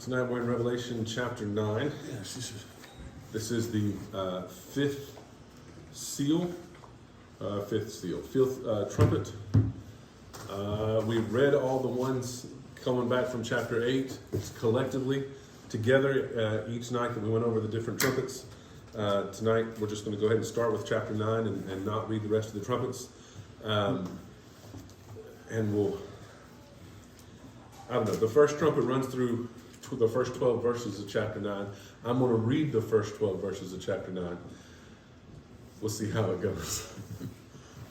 Tonight we're in Revelation chapter 9. Yes, This is the fifth seal, trumpet. We've read all the ones coming back from chapter 8 collectively together each night that we went over the different trumpets. Tonight we're just going to go ahead and start with chapter 9 and not read the rest of the trumpets. And we'll, I don't know, the first trumpet runs through the first 12 verses of chapter 9. I'm going to read the first 12 verses of chapter 9. We'll see how it goes.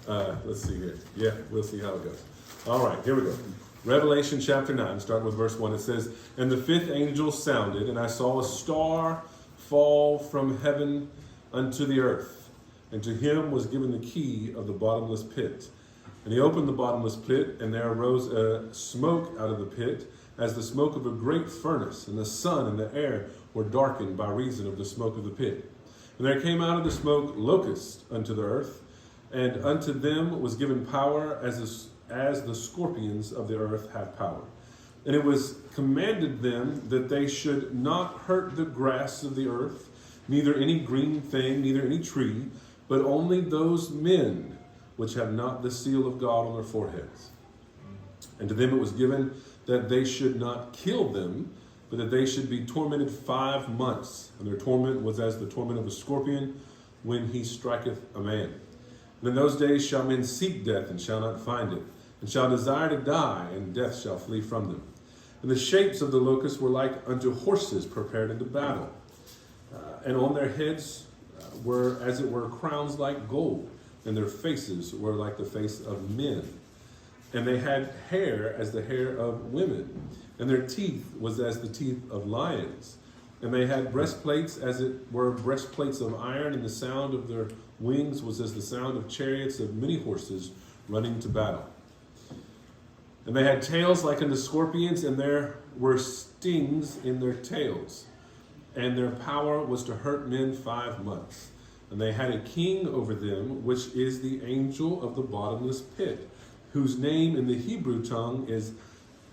Let's see here. Yeah, we'll see how it goes. All right, here we go. Revelation chapter 9, starting with verse 1. It says, "And the fifth angel sounded, and I saw a star fall from heaven unto the earth. And to him was given the key of the bottomless pit. And he opened the bottomless pit, and there arose a smoke out of the pit, as the smoke of a great furnace, and the sun and the air were darkened by reason of the smoke of the pit. And there came out of the smoke locusts unto the earth, and unto them was given power as the scorpions of the earth have power. And it was commanded them that they should not hurt the grass of the earth, neither any green thing, neither any tree, but only those men which have not the seal of God on their foreheads. And to them it was given that they should not kill them, but that they should be tormented 5 months. And their torment was as the torment of a scorpion when he striketh a man. And in those days shall men seek death, and shall not find it, and shall desire to die, and death shall flee from them. And the shapes of the locusts were like unto horses prepared unto battle. And on their heads were, as it were, crowns like gold, and their faces were like the face of men. And they had hair as the hair of women, and their teeth was as the teeth of lions. And they had breastplates as it were breastplates of iron, and the sound of their wings was as the sound of chariots of many horses running to battle. And they had tails like unto scorpions, and there were stings in their tails. And their power was to hurt men 5 months. And they had a king over them, which is the angel of the bottomless pit, whose name in the Hebrew tongue is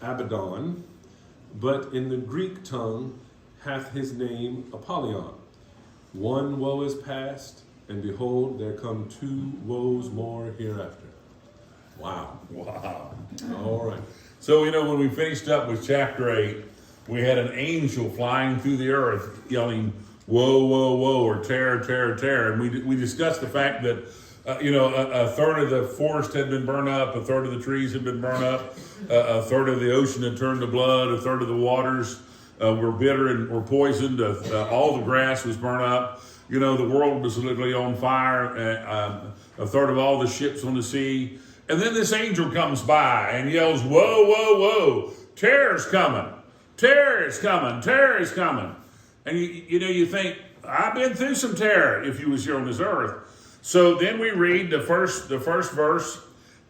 Abaddon, but in the Greek tongue hath his name Apollyon. One woe is past, and behold, there come 2 woes more hereafter." Wow. wow. All right. So, when we finished up with chapter 8, we had an angel flying through the earth yelling, "Woe, woe, woe," or "Terror, terror, terror." And we discussed the fact that, a third of the forest had been burned up, a third of the trees had been burned up, a third of the ocean had turned to blood, a third of the waters were bitter and were poisoned, all the grass was burned up. The world was literally on fire, a third of all the ships on the sea. And then this angel comes by and yells, "Whoa, whoa, whoa, terror's coming, terror is coming, terror is coming." And you think, I've been through some terror if you was here on this earth. So then we read the first verse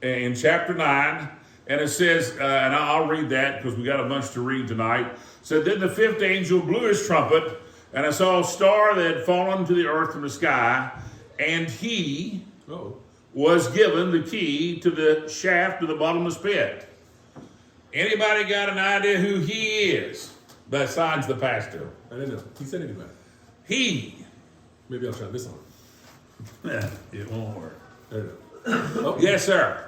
in chapter 9, and it says, and I'll read that because we got a bunch to read tonight. It said, "Then the fifth angel blew his trumpet, and I saw a star that had fallen to the earth from the sky, and he was given the key to the shaft of the bottomless pit." Anybody got an idea who he is besides the pastor? I didn't know. He said anybody. He. Maybe I'll try this on. It won't work. There you go. Oh. Yes, sir.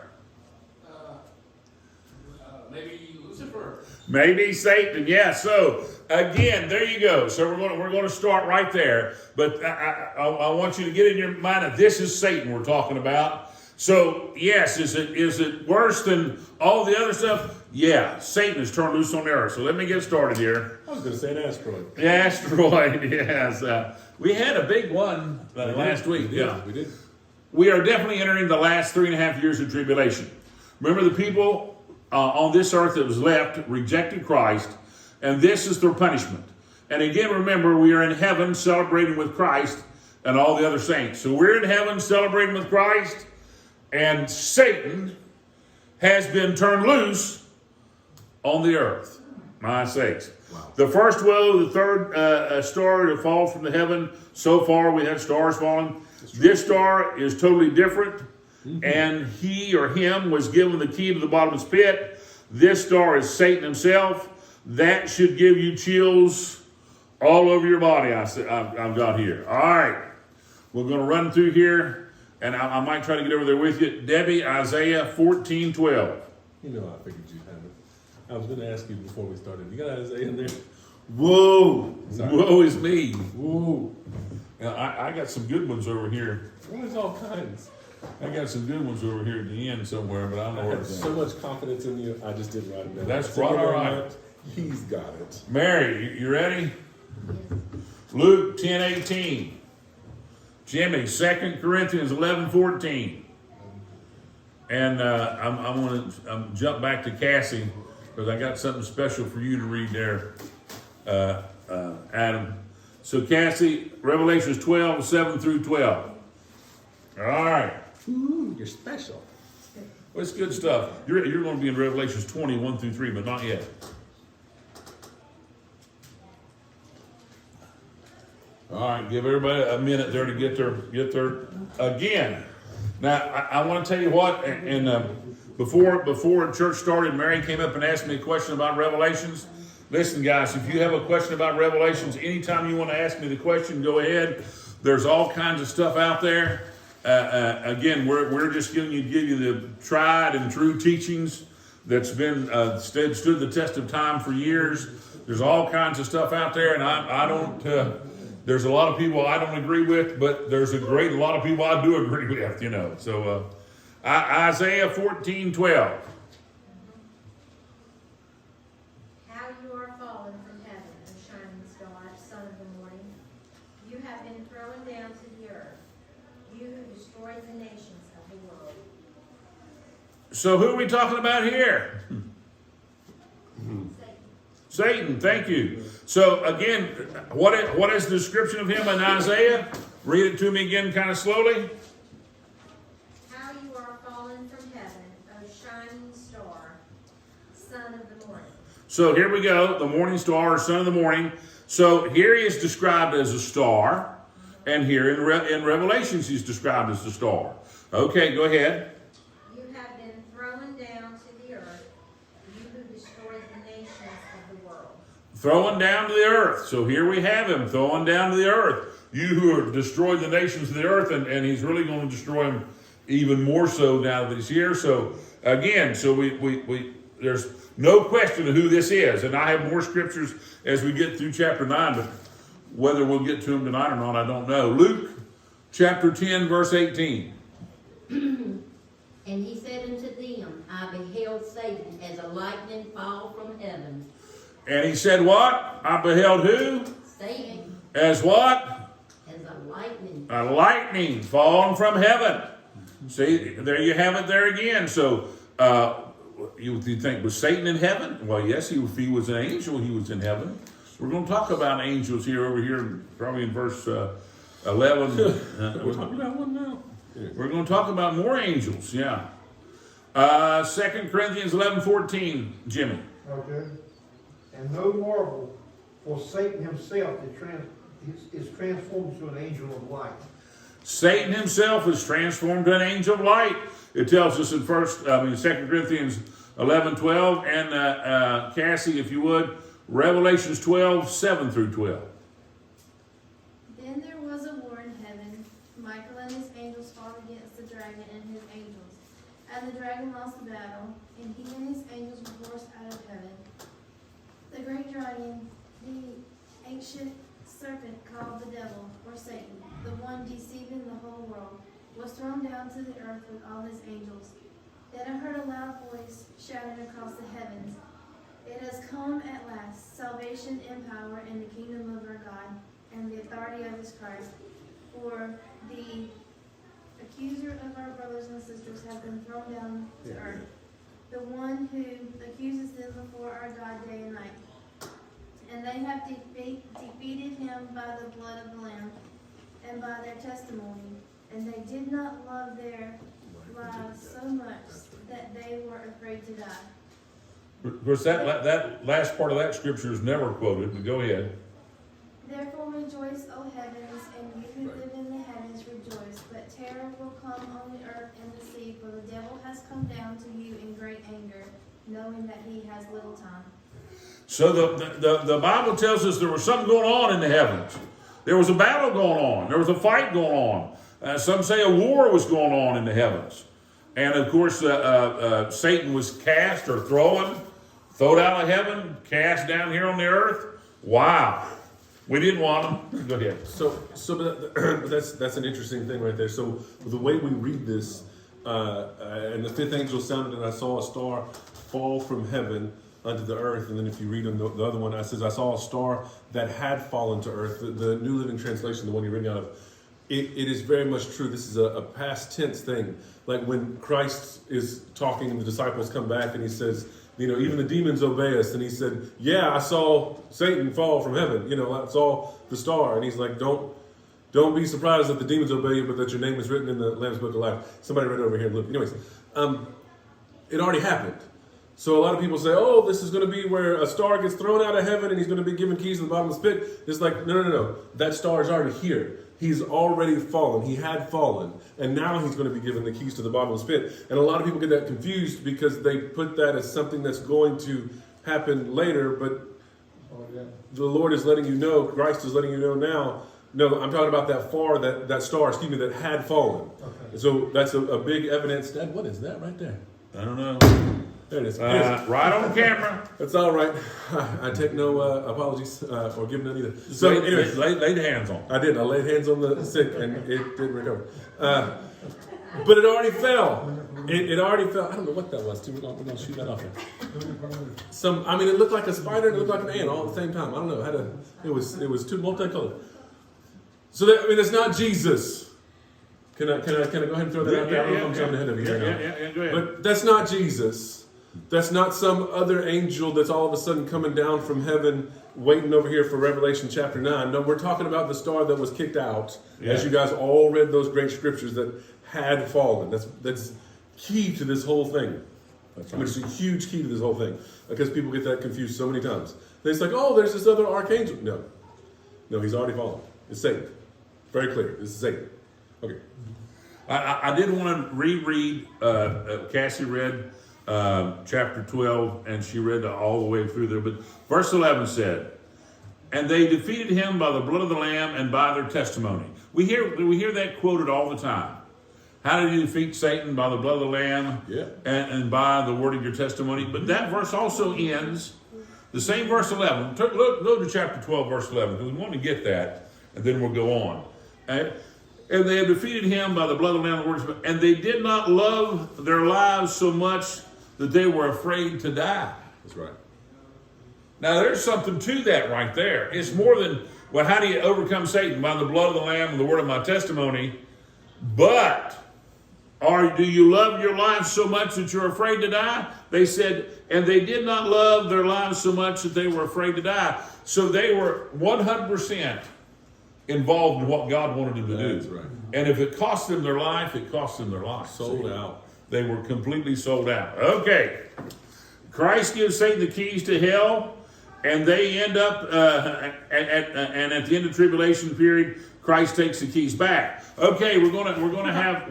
Maybe Lucifer. Maybe Satan. Yeah. So again, there you go. So we're going to start right there. But I want you to get in your mind that this is Satan we're talking about. So yes, is it worse than all the other stuff? Yeah, Satan is turned loose on the earth. So let me get started here. I was going to say an asteroid. The asteroid. Yes. We had a big one last week. Yeah, we did. We are definitely entering the last 3.5 years of tribulation. Remember, the people on this earth that was left rejected Christ, and this is their punishment. And again, remember, we are in heaven celebrating with Christ and all the other saints. So we're in heaven celebrating with Christ, and Satan has been turned loose on the earth. My sakes. Wow. The first woe, the third star to fall from the heaven. So far, we had stars falling. This star is totally different. Mm-hmm. And he or him was given the key to the bottomless pit. This star is Satan himself. That should give you chills all over your body. I've got here. All right. We're going to run through here, and I might try to get over there with you. Debbie, Isaiah 14:12. You know, I figured you'd have it. I was going to ask you before we started. You got Isaiah in there? Whoa. Sorry. Whoa is me. Whoa. Now, I got some good ones over here. Well, there's all kinds. I got some good ones over here at the end somewhere, but I don't know I where have it's so at. much confidence in you, I just didn't write it down. That's I said, quite "You're all going right." out. He's got it. Mary, you ready? Luke 10:18. Jimmy, 2 Corinthians 11:14. And I'm going to jump back to Cassie because I got something special for you to read there, Adam. So Cassie, Revelations 12:7-12. All right. Ooh, you're special. Well, it's good stuff. You're going to be in Revelations 20:1-3, but not yet. All right, give everybody a minute there to get there again. Now, I want to tell you what, and before church started, Mary came up and asked me a question about Revelations. Listen, guys, if you have a question about Revelations, anytime you want to ask me the question, go ahead. There's all kinds of stuff out there. Again, we're just give you the tried and true teachings that's been stood the test of time for years. There's all kinds of stuff out there, and I don't. There's a lot of people I don't agree with, but there's a lot of people I do agree with. You know, so Isaiah 14:12. How you are fallen from heaven, O shining star, son of the morning. You have been thrown down to the earth, you who destroyed the nations of the world. So who are we talking about here? Satan. Satan, thank you. So again, what is the description of him in Isaiah? Read it to me again kind of slowly. How you are fallen from heaven, O shining star, son of the morning. So here we go, the morning star, or son of the morning. So here he is described as a star, and here in Revelations he's described as a star. Okay, go ahead. You have been thrown down to the earth, you who destroyed the nations of the world. Throwing down to the earth. So here we have him, throwing down to the earth. You who have destroyed the nations of the earth, and he's really going to destroy them even more so now that he's here. So again, so we there's no question of who this is. And I have more scriptures as we get through chapter 9, but whether we'll get to them tonight or not, I don't know. Luke chapter 10, verse 18. And he said unto them, I beheld Satan as a lightning fall from heaven. And he said what? I beheld who? Satan As what? as a lightning. A lightning falling from heaven. See, there you have it there again. So you think, was Satan in heaven? Well, yes, if he was an angel, he was in heaven. We're going to talk about angels over here, probably in verse 11. We're talking about one now. We're going to talk about more angels, yeah. 2 Corinthians 11:14, Jimmy. Okay. And no marvel, for Satan himself is transformed to an angel of light. Satan himself is transformed to an angel of light. It tells us in 2 Corinthians 11:12, and Cassie, if you would, Revelations 12:7-12. Then there was a war in heaven. Michael and his angels fought against the dragon and his angels. And the dragon lost the battle, and he and his angels were forced out of heaven. The great dragon, the ancient serpent called the devil, or Satan, the one deceiving the whole world, was thrown down to the earth with all his angels. Then I heard a loud voice shouting across the heavens, It has come at last, salvation and power in the kingdom of our God and the authority of his Christ. For the accuser of our brothers and sisters has been thrown down to earth, the one who accuses them before our God day and night. And they have defeated him by the blood of the Lamb and by their testimony. And they did not love their lives so much that they were afraid to die. Of course, that last part of that scripture is never quoted, but go ahead. Therefore rejoice, O heavens, and you who live in the heavens rejoice. But terror will come on the earth and the sea, for the devil has come down to you in great anger, knowing that he has little time. So the Bible tells us there was something going on in the heavens. There was a battle going on. There was a fight going on. Some say a war was going on in the heavens. And of course, Satan was cast or thrown out of heaven, cast down here on the earth. Wow. We didn't want him. Go ahead. But that's an interesting thing right there. So the way we read this, and the fifth angel sounded, and I saw a star fall from heaven unto the earth. And then if you read on the other one, it says, I saw a star that had fallen to earth. The New Living Translation, the one you're reading out of, it is very much true. This is a past tense thing. Like when Christ is talking and the disciples come back and he says, even the demons obey us. And he said, yeah, I saw Satan fall from heaven. I saw the star. And he's like, don't be surprised that the demons obey you, but that your name is written in the Lamb's Book of Life. Somebody read it over here. Anyways, it already happened. So a lot of people say, oh, this is going to be where a star gets thrown out of heaven and he's going to be given keys to the bottomless pit. It's like, no. That star is already here. He's already fallen. He had fallen. And now he's going to be given the keys to the bottomless pit. And a lot of people get that confused because they put that as something that's going to happen later. But the Lord is letting you know, Christ is letting you know now. No, I'm talking about that star, that had fallen. Okay. So that's a big evidence. Dad, what is that right there? I don't know. There it is. Right on camera. That's all right. I take no apologies or give none either. So anyways, laid hands on. I did. I laid hands on the sick and it didn't recover. But it already fell. It already fell. I don't know what that was, too. We're gonna shoot that off here. It looked like a spider and it looked like an ant all at the same time. I don't know. It was too multicolored. So it's not Jesus. Can I go ahead and throw that out there? I don't know if I'm jumping ahead of you here now. Yeah, go ahead. But that's not Jesus. That's not some other angel that's all of a sudden coming down from heaven, waiting over here for Revelation chapter 9. No, we're talking about the star that was kicked out, as you guys all read those great scriptures that had fallen. That's key to this whole thing. Which is a huge key to this whole thing. Because people get that confused so many times. They're like, oh, there's this other archangel. No, he's already fallen. It's Satan. Very clear. This is Satan. Okay. I did want to reread, Cassie read chapter 12, and she read all the way through there. But verse 11 said, and they defeated him by the blood of the Lamb and by their testimony. We hear that quoted all the time. How did you defeat Satan? By the blood of the Lamb and by the word of your testimony. But that verse also ends, the same verse 11. Go to chapter 12, verse 11, because we want to get that, and then we'll go on. And they have defeated him by the blood of the Lamb and the word, and they did not love their lives so much that they were afraid to die. That's right. Now, there's something to that right there. It's more than, well, how do you overcome Satan? By the blood of the Lamb and the word of my testimony. But, do you love your lives so much that you're afraid to die? They said, and they did not love their lives so much that they were afraid to die. So they were 100% involved in what God wanted them to do. That's right. And if it cost them their life, it cost them their life. Sold out. They were completely sold out. Okay. Christ gives Satan the keys to hell, and they end up, and at the end of the tribulation period, Christ takes the keys back. Okay, we're gonna have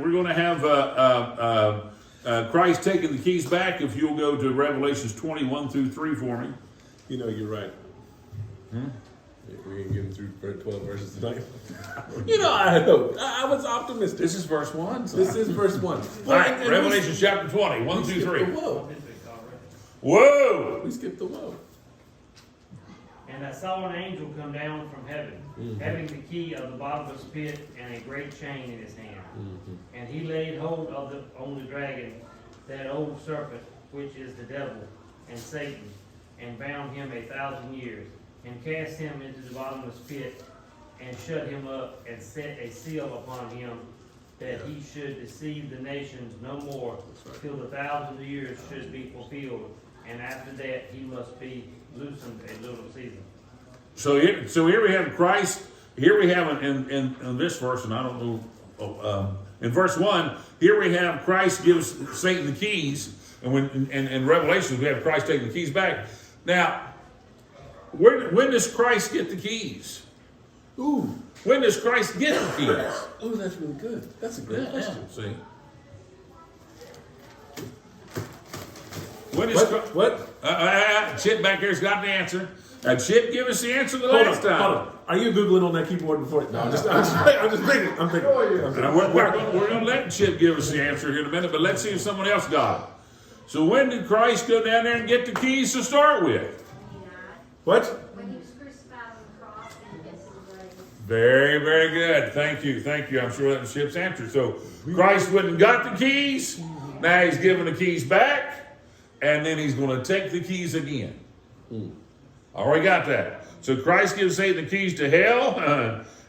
Christ taking the keys back. If you'll go to Revelations 21-3 for me. You're right. We ain't getting through 12 verses tonight. I was optimistic. This is verse 1. This is verse 1. All right, Revelation chapter 20, 1, 2, 3. Whoa. Whoa! We skipped the whoa. And I saw an angel come down from heaven, having the key of the bottomless pit and a great chain in his hand. And he laid hold on the dragon, that old serpent, which is the devil and Satan, and bound him 1,000 years, and cast him into the bottomless pit, and shut him up, and set a seal upon him, that he should deceive the nations no more, till the 1,000 years should be fulfilled, and after that he must be loosened a little season. So here we have Christ. Here we have in this verse, and I don't know, in verse 1, here we have Christ gives Satan the keys, and in Revelation we have Christ taking the keys back. Now, when does Christ get the keys? Ooh. When does Christ get the keys? Ooh, that's really good. That's a great question. See? When is What? Chip back there's got the answer. Chip, give us the answer the Hold last on, time. hold on. Are you Googling on that keyboard before? No, I'm just thinking. I'm thinking. We're going to let Chip give us the answer here in a minute, but let's see if someone else got it. So when did Christ go down there and get the keys to start with? What? When he was crucified on the cross and against the grave. Very, very good. Thank you. I'm sure that was Chip's answer. So Christ went and got the keys. Now he's giving the keys back, and then he's going to take the keys again. Already got that. So Christ gives Satan the keys to hell,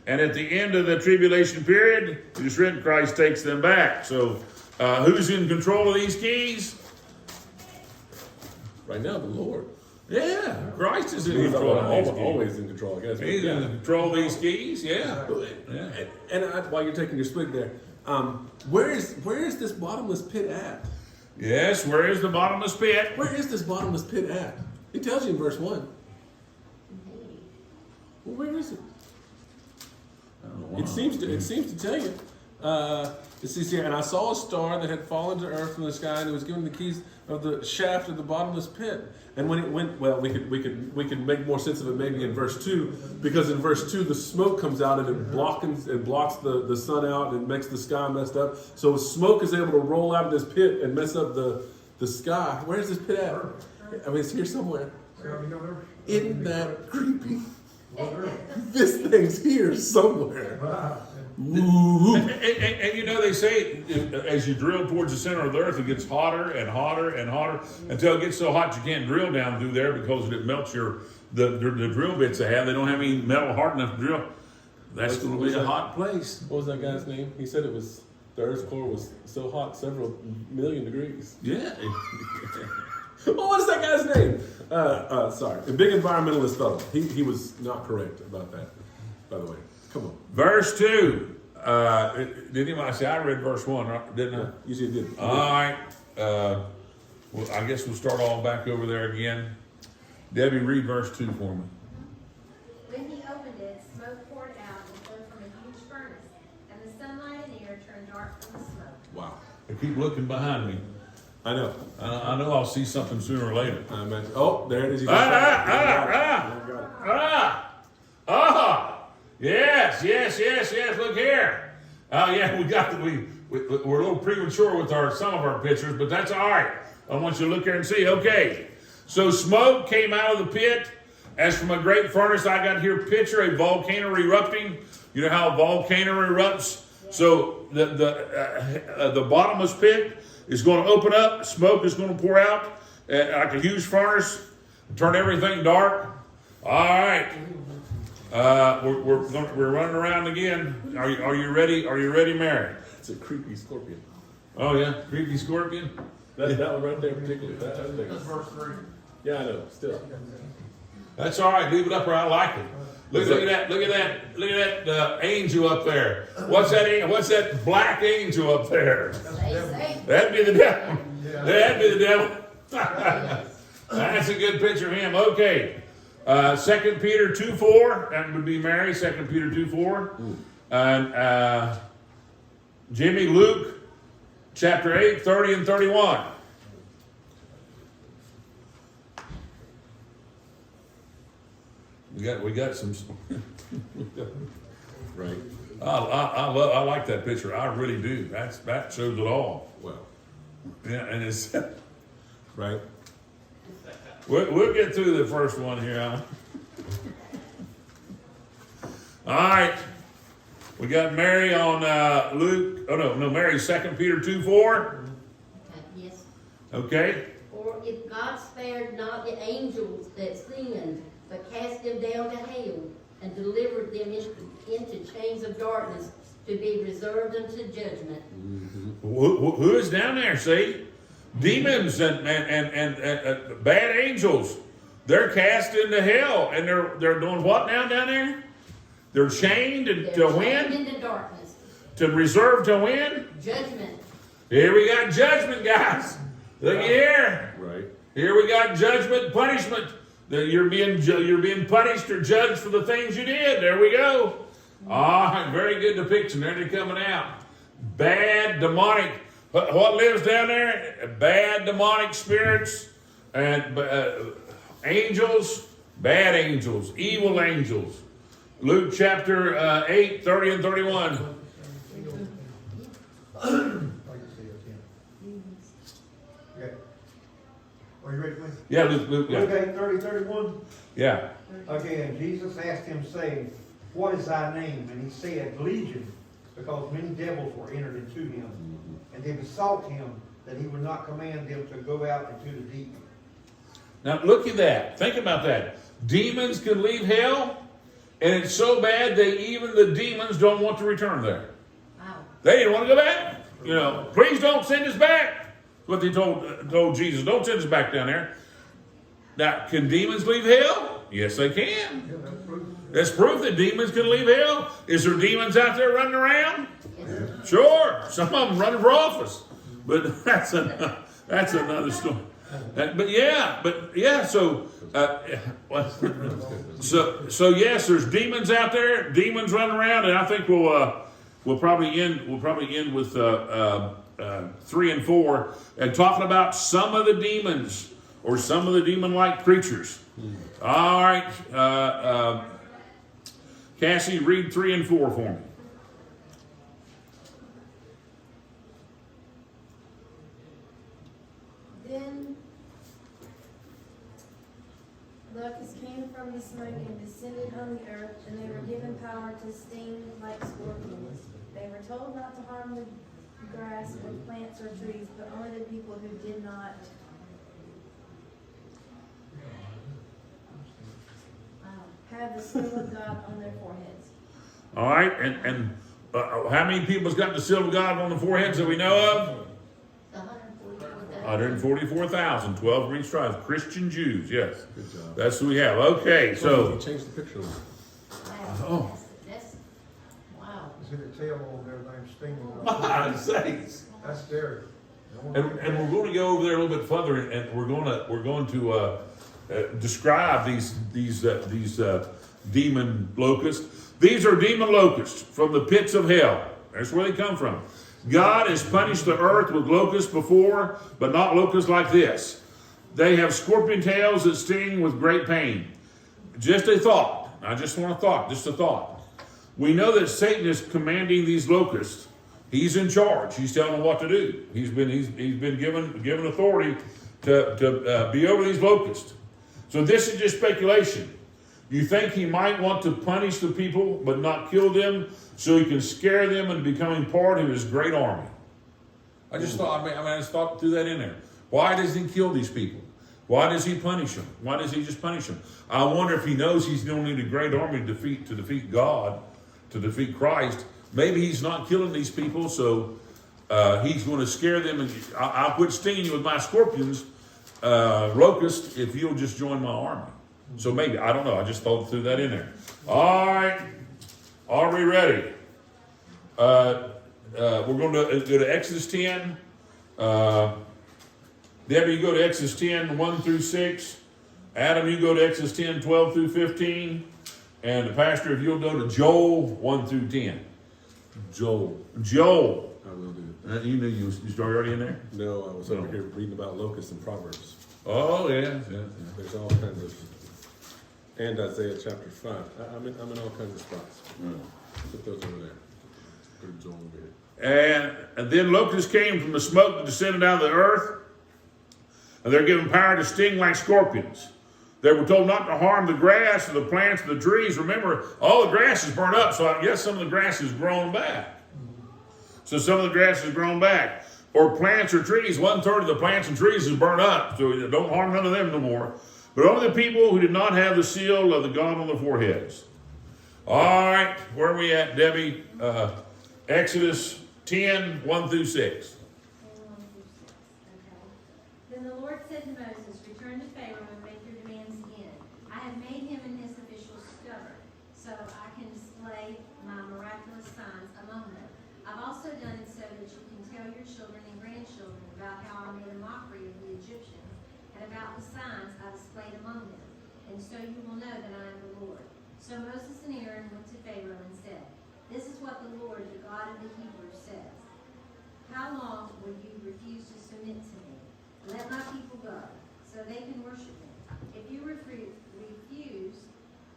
and at the end of the tribulation period, it's written Christ takes them back. So who's in control of these keys? Right now, the Lord. Yeah, Christ is in He's control of these keys. always in control, I guess. He's in control of these keys, yeah. And while you're taking your split there, where is this bottomless pit at? Yes, where is the bottomless pit? Where is this bottomless pit at? He tells you in verse 1. Well, where is it? It seems to tell you. It says here, and I saw a star that had fallen to earth from the sky, and it was given the keys of the shaft of the bottomless pit. And when it went, well, we could make more sense of it maybe in verse 2, because in verse 2 the smoke comes out and it blocks the sun out and makes the sky messed up. So smoke is able to roll out of this pit and mess up the sky. Where's this pit at? I mean, it's here somewhere. Isn't that creepy? This thing's here somewhere. And you know, they say as you drill towards the center of the earth, it gets hotter and hotter and hotter until it gets so hot you can't drill down through there because it melts the drill bits they have. They don't have any metal hard enough to drill. That's going to be a hot place. What was that guy's name? He said the Earth's core was so hot, several million degrees. Yeah. What is that guy's name? Sorry, a big environmentalist fellow. He was not correct about that, by the way. Come on. Verse 2. Did anybody say I read verse 1, right? Didn't I? You said did. All right. Well, I guess we'll start all back over there again. Debbie, read verse 2 for me. When he opened it, smoke poured out as though from a huge furnace, and the sunlight and air turned dark from the smoke. Wow. I keep looking behind me. I know. I know I'll see something sooner or later. I imagine. Oh, there it is. Yes. Look here. Oh yeah, we're a little premature with some of our pictures, but that's all right. I want you to look here and see. Okay, so smoke came out of the pit as from a great furnace. I got here picture a volcano erupting. You know how a volcano erupts. So the bottomless pit is going to open up. Smoke is going to pour out like a huge furnace, turn everything dark. All right. We're running around again. Are you ready? Are you ready, Mary? It's a creepy scorpion. Oh yeah, creepy scorpion. That one right there particularly. That's verse 3. Yeah, I know. Still. That's all right. Leave it up where I like it. Look at that angel up there. What's that black angel up there? That'd be the devil. That'd be the devil. That's a good picture of him. Okay. 2 Peter 2:4, that would be Mary, 2 Peter 2:4. And Jimmy, Luke, chapter 8, 30 and 31. We got some. Right. I like that picture. I really do. That shows it all. Well. Yeah, and it's Right. We'll get through the first one here, Alan. All right. We got Mary on Luke. Oh, no, Mary, 2 Peter 2:4. Yes. Okay. For if God spared not the angels that sinned, but cast them down to hell, and delivered them into chains of darkness to be reserved unto judgment. Who is down there, see? Demons and bad angels. They're cast into hell, and they're doing what now down there? They're chained to Chained win? into darkness. To reserve to win? Judgment. Here we got judgment, guys. Look here. Right. Here we got judgment, punishment. You're being punished or judged for the things you did. There we go. Very good depiction. There they're coming out. Bad demonic. What lives down there? Bad demonic spirits angels, bad angels, evil angels. Luke chapter 8, 30 and 31. Like you said, yeah. Okay. Are you ready, please? Yeah, Luke, yeah. Luke 8, 30, 31. Yeah. Okay, and Jesus asked him, saying, What is thy name? And he said, Legion, because many devils were entered into him. And they besought him that he would not command them to go out into the deep. Now look at that. Think about that. Demons can leave hell, and it's so bad that even the demons don't want to return there. Wow. They didn't want to go back. You know, please don't send us back. What they told Jesus, don't send us back down there. Now, can demons leave hell? Yes, they can. Yeah, that's proof. That's proof that demons can leave hell. Is there demons out there running around? Yes. Sure. Some of them running for office. But that's another story. But yeah, so yes, there's demons out there, demons running around, and I think we'll probably end with 3 and 4 and talking about some of the demons or some of the demon-like creatures. All right, Cassie, read 3 and 4 for me. Then locusts came from the smoke and descended on the earth, and they were given power to sting like scorpions. They were told not to harm the grass or plants or trees, but only the people who did not have the seal of God on their foreheads. All right, and how many people's got the seal of God on the foreheads that we know of? 144,000, 12 green stripes, Christian Jews, yes. Good job. That's who we have. Okay, so. You changed the picture. Oh. That's, wow. See the tail on their name stinging. My sakes. That's scary. And we're going to go over there a little bit further, and we're going to describe these demon locusts. These are demon locusts from the pits of hell. That's where they come from. God has punished the earth with locusts before, but not locusts like this. They have scorpion tails that sting with great pain. Just a thought. I just want a thought. Just a thought. We know that Satan is commanding these locusts. He's in charge. He's telling them what to do. He's been given authority to be over these locusts. So this is just speculation. You think he might want to punish the people but not kill them so he can scare them into becoming part of his great army? I just thought, I just thought threw that in there. Why does he kill these people? Why does he punish them? Why does he just punish them? I wonder if he knows he's going to need a great army to defeat God, to defeat Christ. Maybe he's not killing these people, so he's going to scare them. And I'll quit stinging you with my scorpions, locusts, if you'll just join my army. So maybe, I don't know, I just threw that in there. All right, are we ready? We're going to go to Exodus 10. Debbie, you go to Exodus 10, 1 through 6. Adam, you go to Exodus 10, 12 through 15. And the pastor, if you'll go to Joel 1 through 10. Joel. I will do it. You knew you started already in there? No, I was over here reading about locusts and Proverbs. Oh, yeah. There's all kinds of, and Isaiah chapter 5. I'm in all kinds of spots. Put those over there. Go to Joel over here. And then locusts came from the smoke that descended out of the earth, and they're given power to sting like scorpions. They were told not to harm the grass or the plants or the trees. Remember, all the grass is burnt up, so I guess some of the grass is grown back. So some of the grass is grown back. Or plants or trees, 1/3 of the plants and trees is burnt up, so don't harm none of them no more. But only the people who did not have the seal of the God on their foreheads. All right, where are we at, Debbie? Exodus 10, 1 through 6. Then the Lord said to Moses, Return to Pharaoh and make your demands again. I have made him and his officials stubborn, so I can display my miraculous signs among them. I've also done it so that you can tell your children and grandchildren about how I made a mockery of the Egyptians and about the signs I displayed among them. And so you will know that I am the Lord. So Moses and Aaron went to Pharaoh and said, This is what the Lord, the God of the Hebrews, says. How long will you refuse to submit to me? Let my people go. So so they can worship me. If you refuse,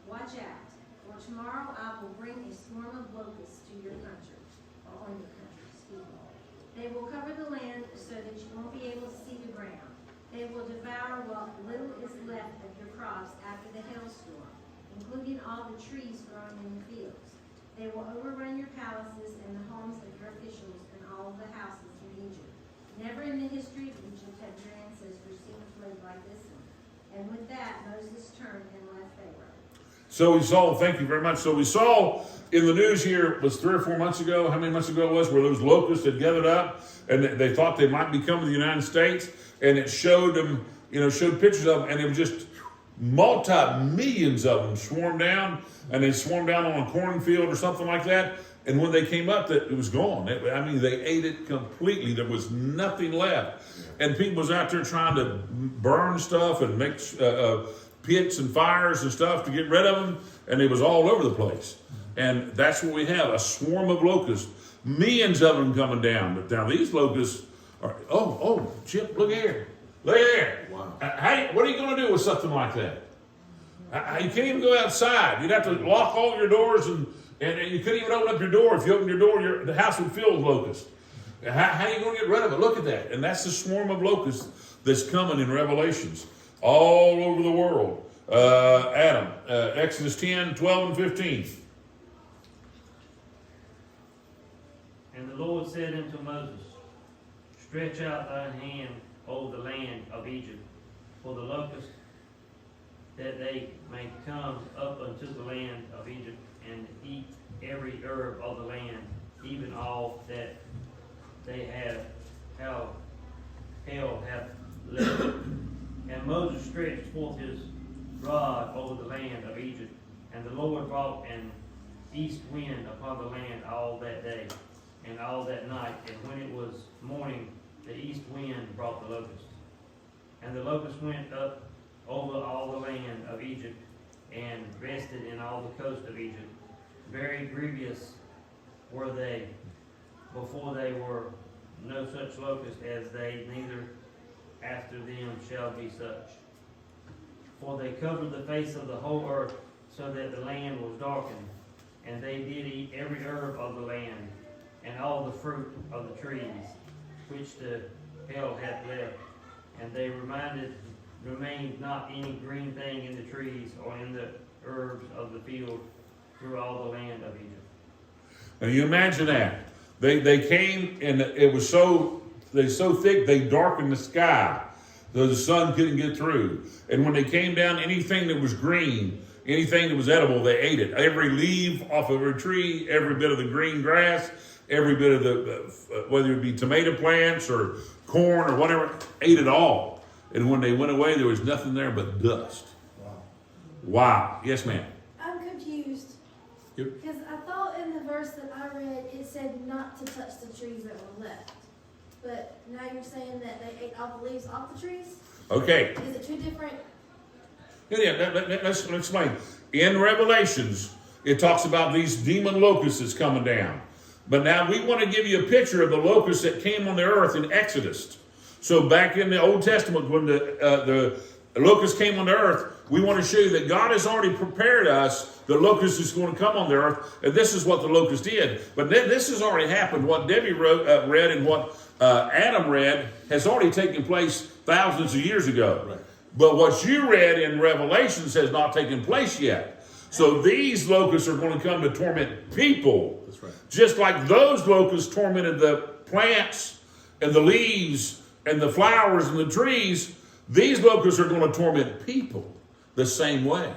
watch out, for tomorrow I will bring a swarm of locusts to your country, or on your country, excuse me. They will cover the land so that you won't be able to see the ground. They will devour what little is left of your crops after the hailstorm, including all the trees growing in the fields. They will overrun your palaces and the homes of your officials and all the houses in Egypt. Never in the history of Egypt have your ancestors seen a plague like this one. And with that, Moses turned and left Pharaoh. So we saw, thank you very much. So we saw in the news here, was 3 or 4 months ago, how many months ago it was, where those locusts had gathered up and they thought they might be coming to the United States. And it showed them, showed pictures of them, and it was just multi-millions of them swarmed down, and they swarmed down on a cornfield or something like that. And when they came up, it was gone. They ate it completely. There was nothing left. And people was out there trying to burn stuff and make pits and fires and stuff to get rid of them, and it was all over the place. And that's what we have, a swarm of locusts, millions of them coming down. But now these locusts are, Chip, look here. Look here. Wow. What are you going to do with something like that? You can't even go outside. You'd have to lock all your doors, and you couldn't even open up your door. If you opened your door, the house would fill with locusts. How are you going to get rid of it? Look at that. And that's the swarm of locusts that's coming in Revelations all over the world. Adam, Exodus 10, 12, and 15. And the Lord said unto Moses, stretch out thine hand over the land of Egypt for the locusts, that they may come up unto the land of Egypt and eat every herb of the land, even all that they have hell hath left. And Moses stretched forth his rod over the land of Egypt, and the Lord brought an east wind upon the land all that day and all that night. And when it was morning, the east wind brought the locusts. And the locusts went up over all the land of Egypt and rested in all the coast of Egypt. Very grievous were they. Before they were no such locust as they, neither after them shall be such. For they covered the face of the whole earth, so that the land was darkened. And they did eat every herb of the land, and all the fruit of the trees, which the hell hath left. And they remained not any green thing in the trees, or in the herbs of the field, through all the land of Egypt. Now you imagine that. They came, and it was so thick they darkened the sky, so the sun couldn't get through. And when they came down, anything that was green, anything that was edible, they ate it. Every leaf off of a tree, every bit of the green grass, every bit of the, whether it be tomato plants or corn or whatever, ate it all. And when they went away, there was nothing there but dust. Wow. Yes, ma'am. I'm confused. Yep. Because I thought in the verse that I read, it said not to touch the trees that were left. But now you're saying that they ate all the leaves off the trees? Okay. Is it two different? Let's explain. In Revelations, it talks about these demon locusts coming down. But now we want to give you a picture of the locusts that came on the earth in Exodus. So back in the Old Testament, when the locusts came on the earth, we want to show you that God has already prepared us. The locust is going to come on the earth, and this is what the locust did. But this has already happened. What Debbie read and what Adam read has already taken place thousands of years ago. Right. But what you read in Revelations has not taken place yet. So these locusts are going to come to torment people. That's right. Just like those locusts tormented the plants and the leaves and the flowers and the trees, these locusts are going to torment people the same way.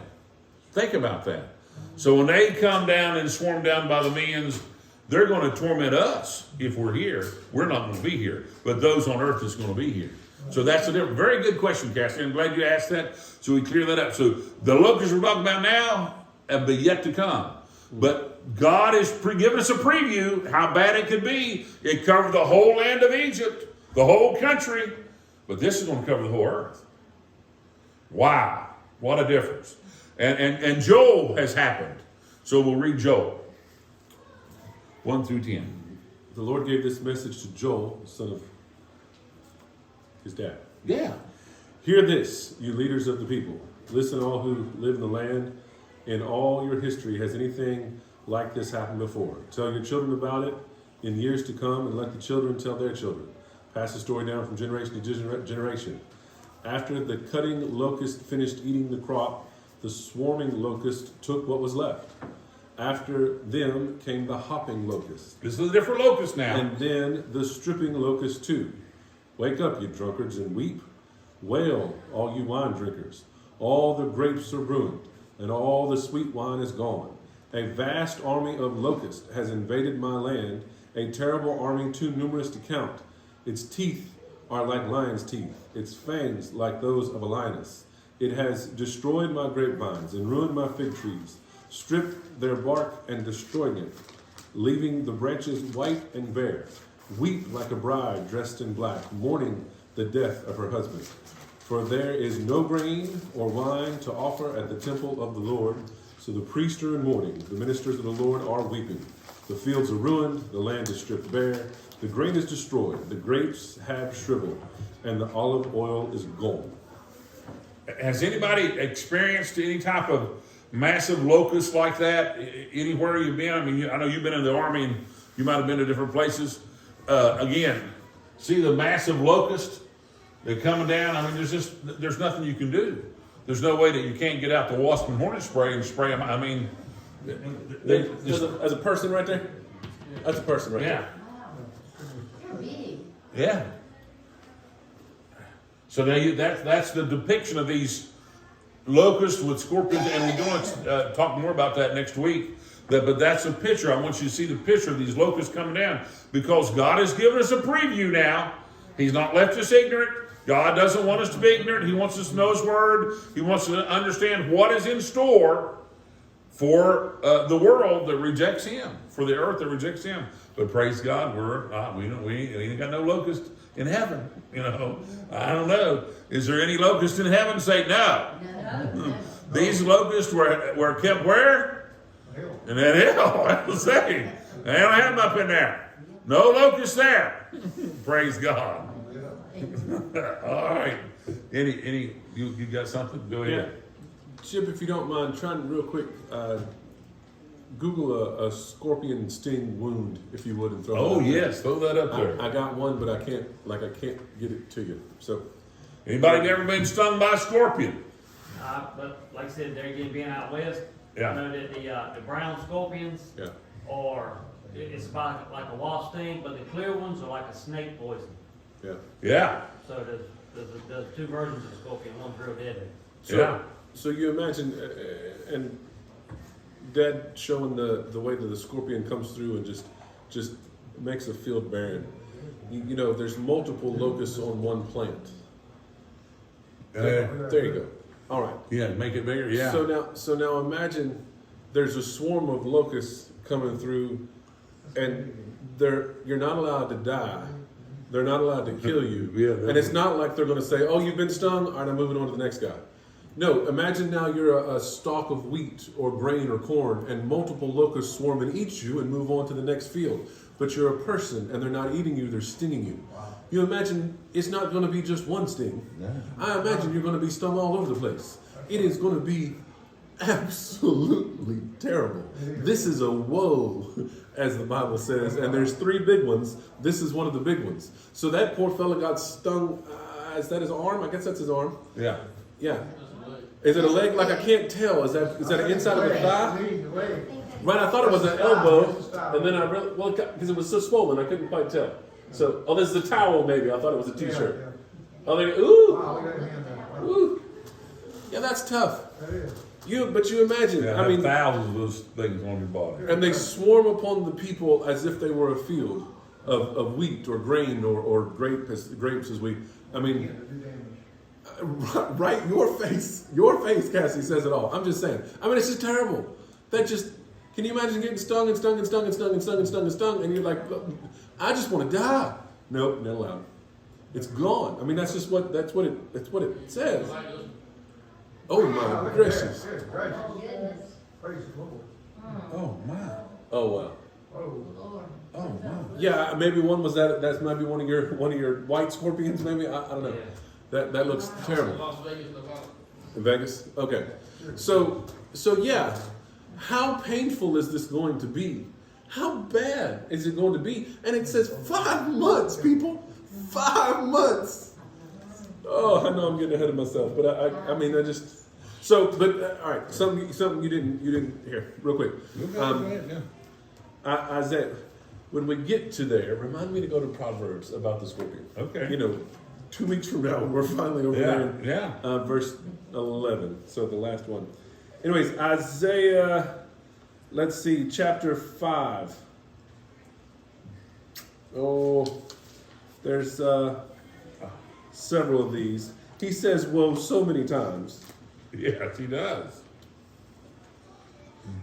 Think about that. So when they come down and swarm down by the millions, they're going to torment us if we're here. We're not going to be here. But those on earth is going to be here. So that's a different, very good question, Cassie. I'm glad you asked that. So we clear that up. So the locusts we're talking about now have been yet to come. But God has given us a preview how bad it could be. It covered the whole land of Egypt, the whole country. But this is going to cover the whole earth. Wow. What a difference. And Joel has happened. So we'll read Joel 1 through 10. The Lord gave this message to Joel, the son of his dad. Yeah. Hear this, you leaders of the people. Listen, all who live in the land. In all your history, has anything like this happened before? Tell your children about it in years to come, and let the children tell their children. Pass the story down from generation to generation. After the cutting locust finished eating the crop, the swarming locust took what was left. After them came the hopping locust. This is a different locust now. And then the stripping locust too. Wake up, you drunkards, and weep. Wail, all you wine drinkers. All the grapes are ruined, and all the sweet wine is gone. A vast army of locusts has invaded my land, a terrible army too numerous to count. Its teeth are like lion's teeth, its fangs like those of a lioness. It has destroyed my grapevines and ruined my fig trees, stripped their bark and destroyed it, leaving the branches white and bare. Weep like a bride dressed in black, mourning the death of her husband. For there is no grain or wine to offer at the temple of the Lord, so the priests are in mourning, the ministers of the Lord are weeping. The fields are ruined, the land is stripped bare, the grain is destroyed, the grapes have shriveled, and the olive oil is gone. Has anybody experienced any type of massive locust like that anywhere you've been? I mean, I know you've been in the Army and you might have been to different places. Again, see the massive locust? They're coming down. I mean, there's nothing you can do. There's no way that you can't get out the wasp and hornet spray and spray them. I mean, As a person right there? That's a person right yeah, They're big. yeah. So now that's the depiction of these locusts with scorpions, and we're going to talk more about that next week. But that's a picture. I want you to see the picture of these locusts coming down, because God has given us a preview now. He's not left us ignorant. God doesn't want us to be ignorant. He wants us to know His Word. He wants us to understand what is in store for the world that rejects Him, for the earth that rejects Him. But praise God, we ain't got no locust in heaven. You know, I don't know. Is there any locust in heaven? Say no. No. These locusts were kept where? In that hill. I was saying, they don't have them up in there. No locusts there. Praise God. All right. You got something? Go ahead. Chip, if you don't mind, trying real quick, Google a scorpion sting wound, if you would, and throw. Oh it up yes, throw that up there. I got one, but I can't get it to you. So, Anybody ever been stung by a scorpion? But like I said, they're again being out west. Yeah. I know that the brown scorpions yeah, it's about like a wasp sting, but the clear ones are like a snake poison. yeah. Yeah. So there's two versions of the scorpion. One's real deadly. So, Yeah. So you imagine, and Dad showing the way that the scorpion comes through and just makes a field barren. You know, there's multiple locusts on one plant. There you go. All right. Yeah, make it bigger. Yeah. So now imagine there's a swarm of locusts coming through, and you're not allowed to die. They're not allowed to kill you. Yeah, and it's not like they're going to say, "Oh, you've been stung. All right, I'm moving on to the next guy." No, imagine now you're a stalk of wheat or grain or corn, and multiple locusts swarm and eat you and move on to the next field. But you're a person, and they're not eating you; they're stinging you. Wow. You imagine it's not going to be just one sting. Yeah. I imagine you're going to be stung all over the place. It is going to be absolutely terrible. This is a woe, as the Bible says, and there's three big ones. This is one of the big ones. So that poor fella got stung. Is that his arm? I guess that's his arm. Yeah. Yeah. Is it a leg? Like I can't tell. Is that the inside of the thigh? Right. I thought it was an elbow, and then because it was so swollen, I couldn't quite tell. So, this is a towel. Maybe I thought it was a T-shirt. Oh, ooh. Yeah, that's tough. But you imagine. Yeah, I mean, thousands of those things on your body. and they swarm upon the people as if they were a field of wheat or grain or grapes as we. I mean. Right, your face, Cassie, says it all. I'm just saying. I mean, it's just terrible. Can you imagine getting stung and stung and stung and stung and stung and stung and stung, and you're like, I just want to die. Nope, not allowed. It's gone. I mean, that's what it says. Oh my gracious. Oh, goodness. Praise the Lord. Oh my. Oh wow. Lord. Oh my. Yeah, maybe one was that. That's maybe one of your white scorpions. Maybe I don't know. Yeah. That looks terrible. Las Vegas, Nevada. In Vegas? Okay. So yeah, how painful is this going to be? How bad is it going to be? And it says 5 months, people. 5 months. Oh, I know I'm getting ahead of myself, but I mean, I just. So, but all right, something you didn't hear real quick. Isaiah, when we get to there, remind me to go to Proverbs about the scorpion. Okay. You know, 2 weeks from now, we're finally over there in verse 11. So the last one. Anyways, Isaiah, let's see, chapter 5. Oh, there's several of these. He says woe so many times. Yes, he does.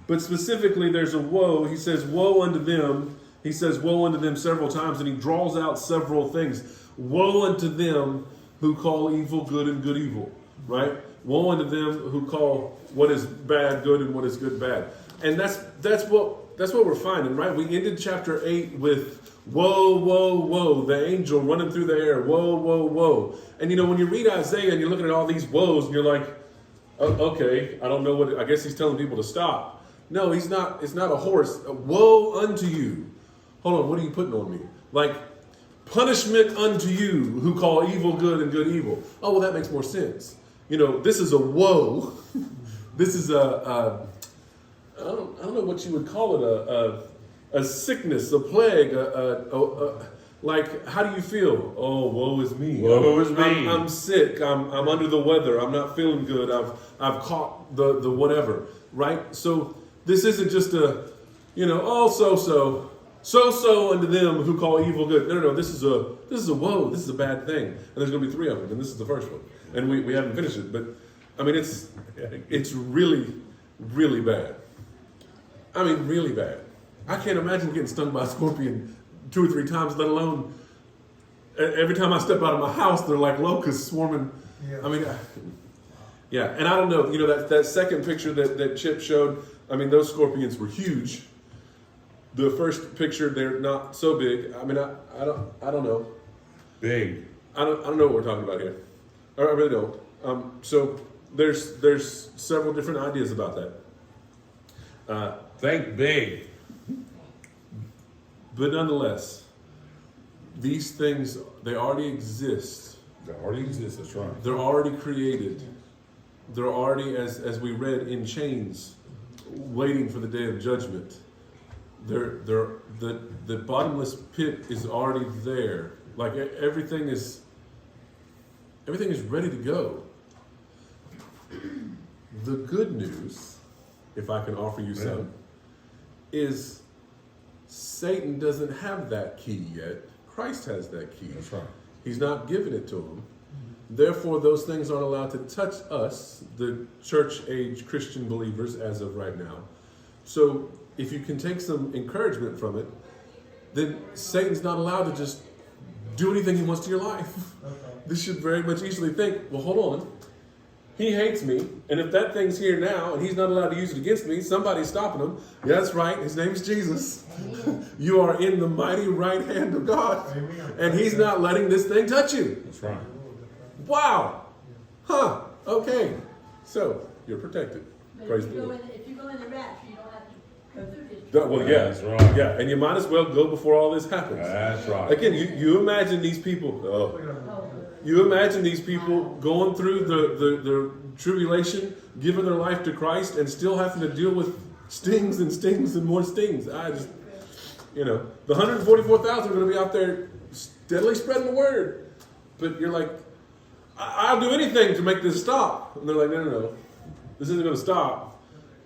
But specifically, there's a woe. He says, woe unto them. He says, woe unto them several times, and he draws out several things. Woe unto them who call evil good and good evil, right? Woe unto them who call what is bad good and what is good bad. And that's what we're finding, right? We ended chapter 8 with woe, woe, woe, the angel running through the air, woe, woe, woe. And you know, when you read Isaiah and you're looking at all these woes and you're like, oh, okay, I don't know what, I guess he's telling people to stop. No, he's not. It's not a horse. Woe unto you. Hold on, what are you putting on me? Like, punishment unto you who call evil good and good evil. Oh, well, that makes more sense. You know, this is a woe. This is I don't know what you would call it, a sickness, a plague, like, how do you feel? Oh, woe is me. Woe is me. I'm sick. I'm under the weather. I'm not feeling good. I've caught the whatever, right? So this isn't just a, you know, oh, so unto them who call evil good. No. This is a woe. This is a bad thing. And there's going to be 3 of them, and this is the first one. And we haven't finished it, but I mean, it's really, really bad. I mean, really bad. I can't imagine getting stung by a scorpion 2 or 3 times, let alone every time I step out of my house, they're like locusts swarming. Yeah. I mean, yeah. And I don't know, you know, that second picture that Chip showed, I mean, those scorpions were huge. The first picture, they're not so big. I mean, I don't know. Big. I don't know what we're talking about here. I really don't. So there's several different ideas about that. Think big. But nonetheless, these things, they already exist. They already exist, that's right. They're already created. They're already, as we read, in chains, waiting for the day of judgment. The bottomless pit is already there. Like everything is ready to go. The good news, if I can offer you some, is Satan doesn't have that key yet. Christ has that key. That's right. He's not giving it to him. Therefore, those things aren't allowed to touch us, the church-age Christian believers, as of right now. So, if you can take some encouragement from it, then Satan's not allowed to just do anything he wants to your life. This should very much easily think, well, hold on. He hates me, and if that thing's here now, and he's not allowed to use it against me, somebody's stopping him. Yeah, that's right. His name's Jesus. You are in the mighty right hand of God, and he's not letting this thing touch you. That's right. Wow. Huh. Okay. So, you're protected. Praise the Lord. If you go in the rapture, you don't have to go through this. Well, yeah, That's right. yeah, and you might as well go before all this happens. That's right. Again, you imagine these people. You imagine these people going through the tribulation, giving their life to Christ, and still having to deal with stings and stings and more stings. I just, you know, the 144,000 are going to be out there steadily spreading the word. But you're like, I'll do anything to make this stop. And they're like, no. This isn't going to stop,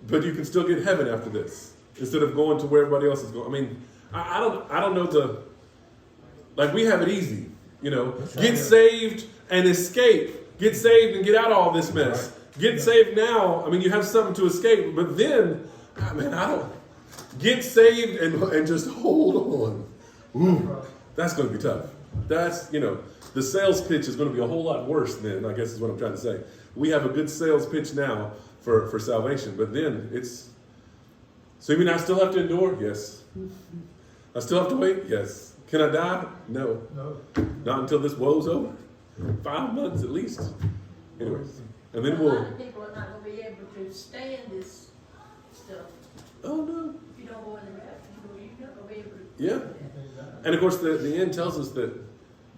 but you can still get heaven after this instead of going to where everybody else is going. I mean, I don't know like we have it easy, you know. Get saved and escape. Get saved and get out of all this mess. Get saved now. I mean, you have something to escape, but then, I don't. Get saved and just hold on. Ooh, that's going to be tough. That's, you know, the sales pitch is going to be a whole lot worse then, I guess is what I'm trying to say. We have a good sales pitch now for salvation, but then it's, so you mean I still have to endure? Yes. I still have to wait? Yes. Can I die? No. Not until this woe's over. 5 months at least. Anyways, and then A lot we'll. of people are not gonna be able to stand this stuff. Oh no. If you don't go in the rapture, you're not gonna be able to. Yeah. And of course, the end tells us that.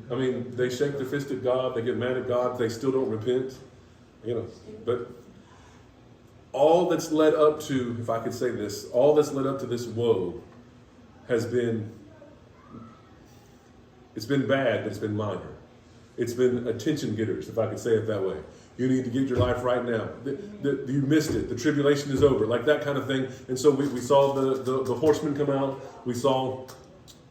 I mean, they shake their fist at God. They get mad at God. They still don't repent. You know, but all that's led up to, if I could say this, all that's led up to this woe has been. It's been bad, but it's been minor. It's been attention getters, if I could say it that way. You need to get your life right now. You missed it. The tribulation is over, like that kind of thing. And so we saw the horsemen come out. We saw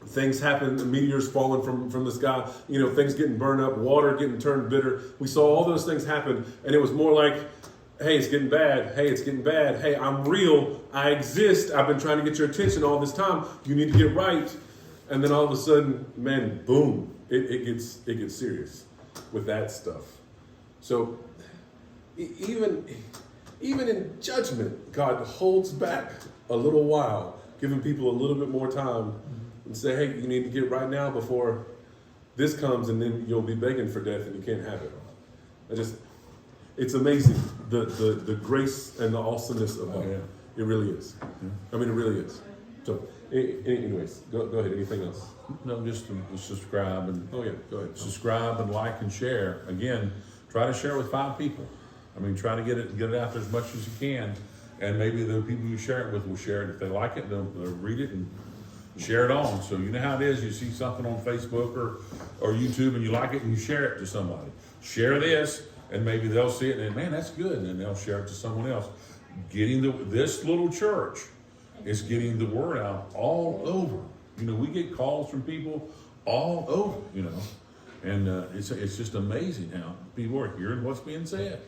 things happen, the meteors falling from the sky, you know, things getting burned up, water getting turned bitter. We saw all those things happen, and it was more like, hey, it's getting bad. Hey, it's getting bad. Hey, I'm real. I exist. I've been trying to get your attention all this time. You need to get right. And then all of a sudden, man, boom, it gets serious with that stuff. So even in judgment, God holds back a little while, giving people a little bit more time and say, hey, you need to get right now before this comes, and then you'll be begging for death and you can't have it. It's amazing, the grace and the awesomeness of God. Oh, yeah. It really is. I mean, it really is. So, anyways, go ahead. Anything else? No, just to subscribe and Oh yeah, go ahead. subscribe and like and share. Again, try to share with 5 people. I mean, try to get it out there as much as you can, and maybe the people you share it with will share it. If they like it, they'll read it and share it on. So you know how it is. You see something on Facebook or YouTube and you like it and you share it to somebody. Share this, and maybe they'll see it and man, that's good, and then they'll share it to someone else. This little church is getting the word out all over. You know, we get calls from people all over. You know, and it's just amazing how people are hearing what's being said.